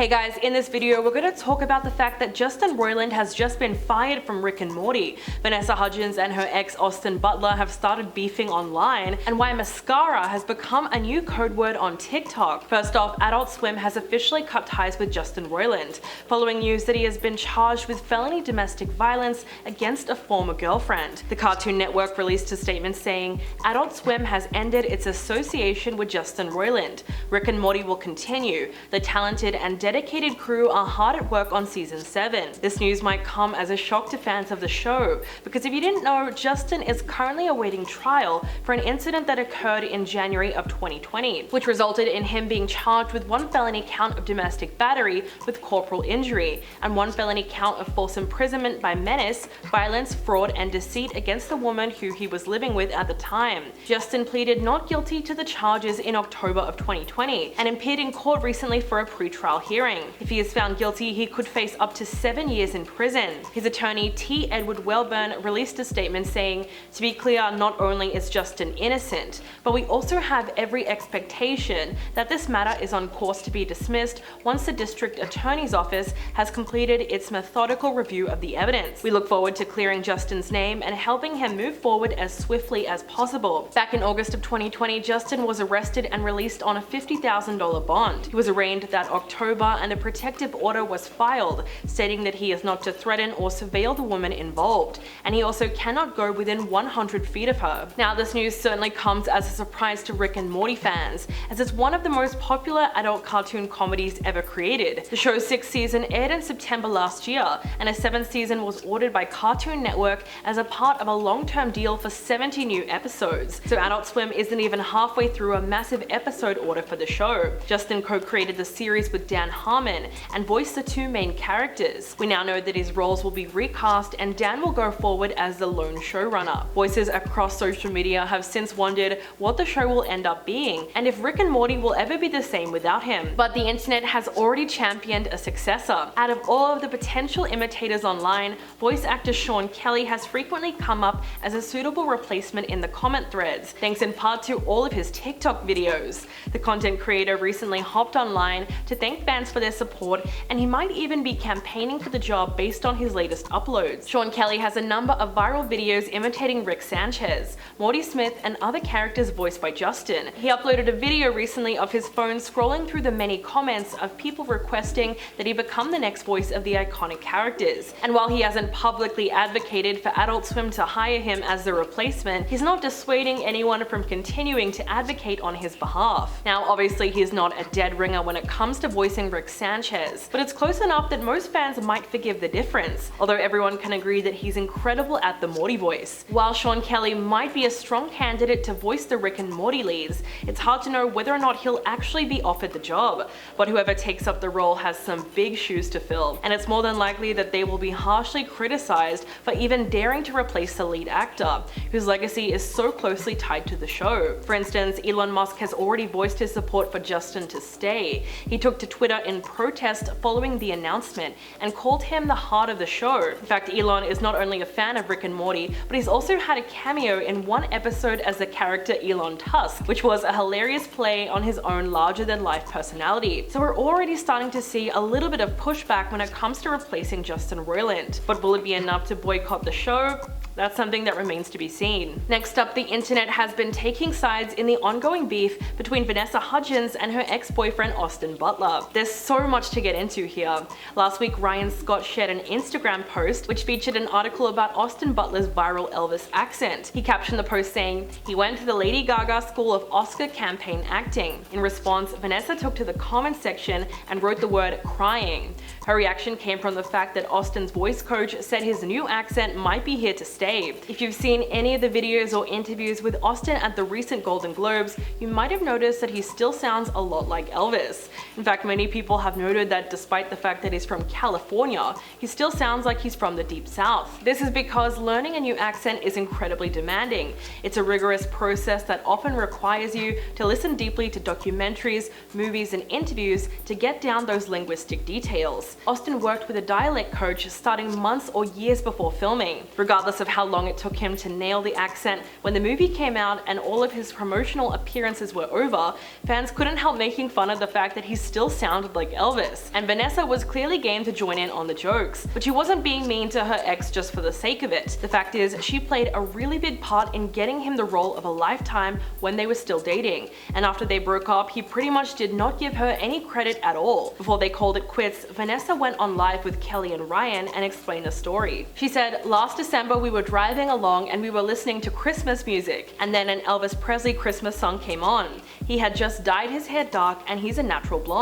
Hey guys, in this video we're going to talk about the fact that Justin Roiland has just been fired from Rick and Morty, Vanessa Hudgens and her ex Austin Butler have started beefing online, and why Mascara has become a new code word on TikTok. First off, Adult Swim has officially cut ties with Justin Roiland, following news that he has been charged with felony domestic violence against a former girlfriend. The Cartoon Network released a statement saying, Adult Swim has ended its association with Justin Roiland. Rick and Morty will continue. The talented and dedicated crew are hard at work on season 7. This news might come as a shock to fans of the show, because if you didn't know, Justin is currently awaiting trial for an incident that occurred in January of 2020, which resulted in him being charged with 1 felony count of domestic battery with corporal injury, and 1 felony count of false imprisonment by menace, violence, fraud, and deceit against the woman who he was living with at the time. Justin pleaded not guilty to the charges in October of 2020, and appeared in court recently for a pre-trial hearing. If he is found guilty, he could face up to 7 years in prison. His attorney T. Edward Wellburn released a statement saying, "To be clear, not only is Justin innocent, but we also have every expectation that this matter is on course to be dismissed once the district attorney's office has completed its methodical review of the evidence. We look forward to clearing Justin's name and helping him move forward as swiftly as possible." Back in August of 2020, Justin was arrested and released on a $50,000 bond. He was arraigned that October, and a protective order was filed stating that he is not to threaten or surveil the woman involved, and he also cannot go within 100 feet of her. Now, this news certainly comes as a surprise to Rick and Morty fans, as it's one of the most popular adult cartoon comedies ever created. The show's 6th season aired in September last year, and a 7th season was ordered by Cartoon Network as a part of a long-term deal for 70 new episodes. So Adult Swim isn't even halfway through a massive episode order for the show. Justin co-created the series with Dan Harmon and voiced the 2 main characters. We now know that his roles will be recast, and Dan will go forward as the lone showrunner. Voices across social media have since wondered what the show will end up being, and if Rick and Morty will ever be the same without him. But the internet has already championed a successor. Out of all of the potential imitators online, voice actor Sean Kelly has frequently come up as a suitable replacement in the comment threads, thanks in part to all of his TikTok videos. The content creator recently hopped online to thank fans for their support, and he might even be campaigning for the job based on his latest uploads. Sean Kelly has a number of viral videos imitating Rick Sanchez, Morty Smith, and other characters voiced by Justin. He uploaded a video recently of his phone scrolling through the many comments of people requesting that he become the next voice of the iconic characters. And while he hasn't publicly advocated for Adult Swim to hire him as the replacement, he's not dissuading anyone from continuing to advocate on his behalf. Now, obviously he's not a dead ringer when it comes to voicing Rick Sanchez, but it's close enough that most fans might forgive the difference, although everyone can agree that he's incredible at the Morty voice. While Sean Kelly might be a strong candidate to voice the Rick and Morty leads, it's hard to know whether or not he'll actually be offered the job, but whoever takes up the role has some big shoes to fill, and it's more than likely that they will be harshly criticized for even daring to replace the lead actor, whose legacy is so closely tied to the show. For instance, Elon Musk has already voiced his support for Justin to stay. He took to Twitter in protest following the announcement and called him the heart of the show. In fact, Elon is not only a fan of Rick and Morty, but he's also had a cameo in one episode as the character Elon Tusk, which was a hilarious play on his own larger-than-life personality. So we're already starting to see a little bit of pushback when it comes to replacing Justin Roiland. But will it be enough to boycott the show? That's something that remains to be seen. Next up, the internet has been taking sides in the ongoing beef between Vanessa Hudgens and her ex-boyfriend Austin Butler. There's so much to get into here. Last week, Ryan Scott shared an Instagram post which featured an article about Austin Butler's viral Elvis accent. He captioned the post saying, "He went to the Lady Gaga School of Oscar Campaign Acting." In response, Vanessa took to the comments section and wrote the word "crying." Her reaction came from the fact that Austin's voice coach said his new accent might be here to stay. If you've seen any of the videos or interviews with Austin at the recent Golden Globes, you might have noticed that he still sounds a lot like Elvis. In fact, many people have noted that despite the fact that he's from California, he still sounds like he's from the Deep South. This is because learning a new accent is incredibly demanding. It's a rigorous process that often requires you to listen deeply to documentaries, movies, and interviews to get down those linguistic details. Austin worked with a dialect coach starting months or years before filming. Regardless of how long it took him to nail the accent, when the movie came out and all of his promotional appearances were over, fans couldn't help making fun of the fact that he's still sounded like Elvis, and Vanessa was clearly game to join in on the jokes, but she wasn't being mean to her ex just for the sake of it. The fact is, she played a really big part in getting him the role of a lifetime when they were still dating, and after they broke up, he pretty much did not give her any credit at all. Before they called it quits, Vanessa went on live with Kelly and Ryan and explained the story. She said, "Last December we were driving along and we were listening to Christmas music, and then an Elvis Presley Christmas song came on. He had just dyed his hair dark and he's a natural blonde.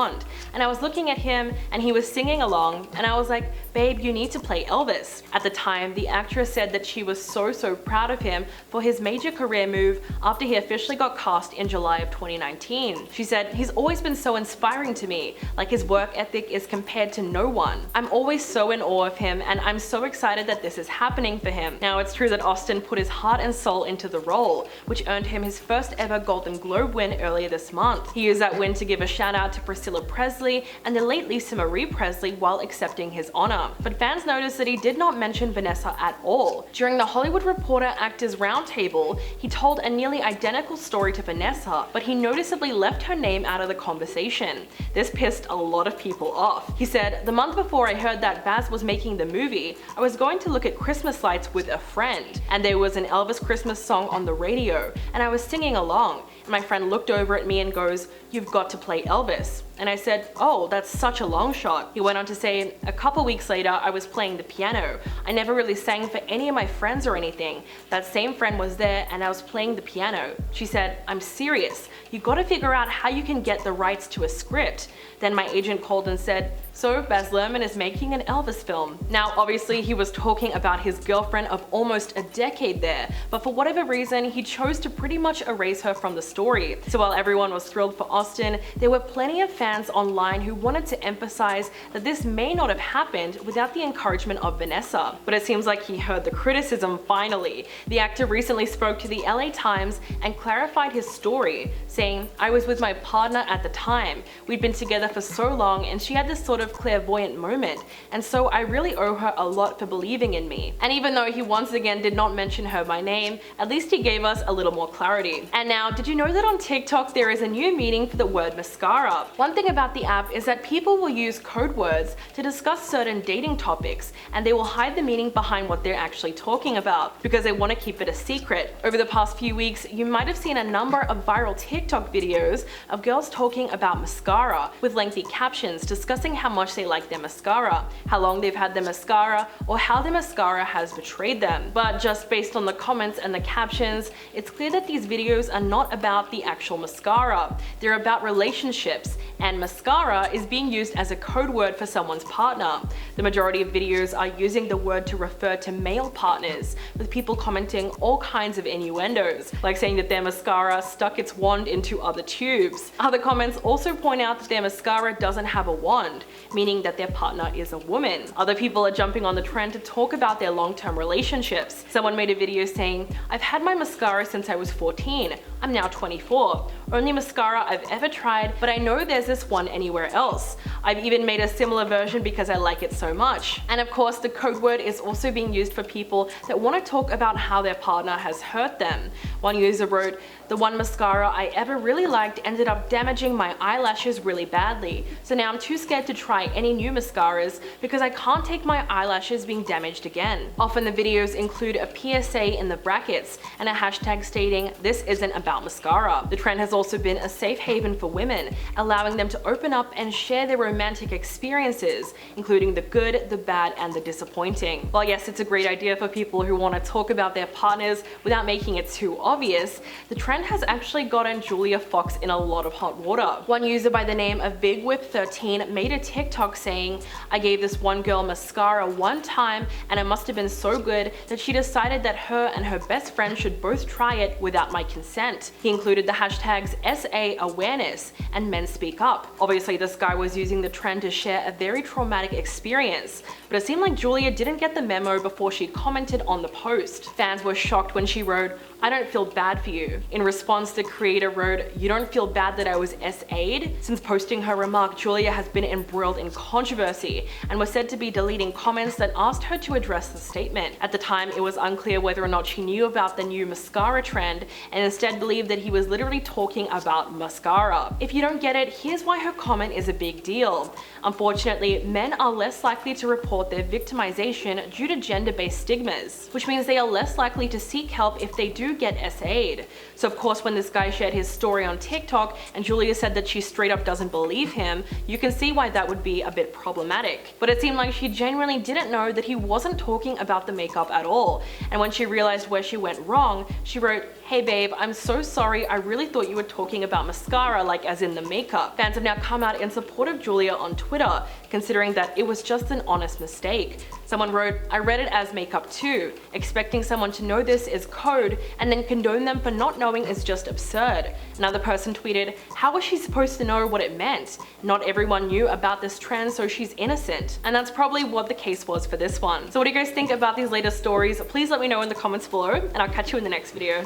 And I was looking at him and he was singing along, and I was like, babe, you need to play Elvis." At the time, the actress said that she was so proud of him for his major career move after he officially got cast in July of 2019. She said, "He's always been so inspiring to me, like his work ethic is compared to no one. I'm always so in awe of him, and I'm so excited that this is happening for him." Now, it's true that Austin put his heart and soul into the role, which earned him his first ever Golden Globe win earlier this month. He used that win to give a shout out to Priscilla Presley and the late Lisa Marie Presley while accepting his honor. But fans noticed that he did not mention Vanessa at all. During the Hollywood Reporter Actors Roundtable, he told a nearly identical story to Vanessa, but he noticeably left her name out of the conversation. This pissed a lot of people off. He said, "The month before I heard that Baz was making the movie, I was going to look at Christmas lights with a friend, and there was an Elvis Christmas song on the radio, and I was singing along, and my friend looked over at me and goes, 'You've got to play Elvis.' And I said, 'Oh, that's such a long shot.'" He went on to say, "A couple weeks later, I was playing the piano. I never really sang for any of my friends or anything. That same friend was there and I was playing the piano." She said, "I'm serious. You gotta figure out how you can get the rights to a script." Then my agent called and said, "So Baz Luhrmann is making an Elvis film." Now, obviously he was talking about his girlfriend of almost a decade there, but for whatever reason, he chose to pretty much erase her from the story. So while everyone was thrilled for Austin, there were plenty of fans online who wanted to emphasize that this may not have happened without the encouragement of Vanessa. But it seems like he heard the criticism finally. The actor recently spoke to the LA Times and clarified his story, saying, "I was with my partner at the time. We'd been together for so long and she had this sort of clairvoyant moment, and so I really owe her a lot for believing in me." And even though he once again did not mention her by name, at least he gave us a little more clarity. And now, did you know that on TikTok there is a new meaning for the word mascara? One thing about the app is that people will use code words to discuss certain dating topics, and they will hide the meaning behind what they're actually talking about because they want to keep it a secret. Over the past few weeks, you might have seen a number of viral TikTok videos of girls talking about mascara with lengthy captions discussing how much they like their mascara, how long they've had their mascara, or how their mascara has betrayed them. But just based on the comments and the captions, it's clear that these videos are not about the actual mascara. They're about relationships, and mascara is being used as a code word for someone's partner. The majority of videos are using the word to refer to male partners, with people commenting all kinds of innuendos, like saying that their mascara stuck its wand into other tubes. Other comments also point out that their mascara doesn't have a wand, meaning that their partner is a woman. Other people are jumping on the trend to talk about their long-term relationships. Someone made a video saying, "I've had my mascara since I was 14. I'm now 24. Only mascara I've ever tried, but I know there's this one anywhere else. I've even made a similar version because I like it so much." And of course, the code word is also being used for people that want to talk about how their partner has hurt them. One user wrote, "The one mascara I ever really liked ended up damaging my eyelashes really badly, so now I'm too scared to try any new mascaras because I can't take my eyelashes being damaged again." Often the videos include a PSA in the brackets and a hashtag stating, "This isn't about mascara." The trend has also been a safe haven for women, allowing them to open up and share their romantic experiences, including the good, the bad, and the disappointing. While yes, it's a great idea for people who want to talk about their partners without making it too obvious, the trend has actually gotten Julia Fox in a lot of hot water. One user by the name of Big Whip 13 made a TikTok saying, "I gave this one girl mascara one time and it must have been so good that she decided that her and her best friend should both try it without my consent." He included the hashtags SA awareness and men speak up. Obviously this guy was using the trend to share a very traumatic experience, but it seemed like Julia didn't get the memo before she commented on the post. Fans were shocked when she wrote, "I don't feel bad for you." In response, the creator wrote, "You don't feel bad that I was SA'd?" Since posting her remark, Julia has been embroiled embroiled in controversy and was said to be deleting comments that asked her to address the statement. At the time, it was unclear whether or not she knew about the new mascara trend and instead believed that he was literally talking about mascara. If you don't get it, here's why her comment is a big deal. Unfortunately, men are less likely to report their victimization due to gender-based stigmas, which means they are less likely to seek help if they do get SA'd. So of course, when this guy shared his story on TikTok and Julia said that she straight up doesn't believe him, you can see why that would be a bit problematic. But it seemed like she genuinely didn't know that he wasn't talking about the makeup at all. And when she realized where she went wrong, she wrote, "Hey babe, I'm so sorry, I really thought you were talking about mascara, like as in the makeup." Fans have now come out in support of Julia on Twitter, considering that it was just an honest mistake. Someone wrote, "I read it as makeup too. Expecting someone to know this is code and then condone them for not knowing is just absurd." Another person tweeted, "How was she supposed to know what it meant? Not everyone knew about this trend, so she's innocent." And that's probably what the case was for this one. So what do you guys think about these latest stories? Please let me know in the comments below, and I'll catch you in the next video.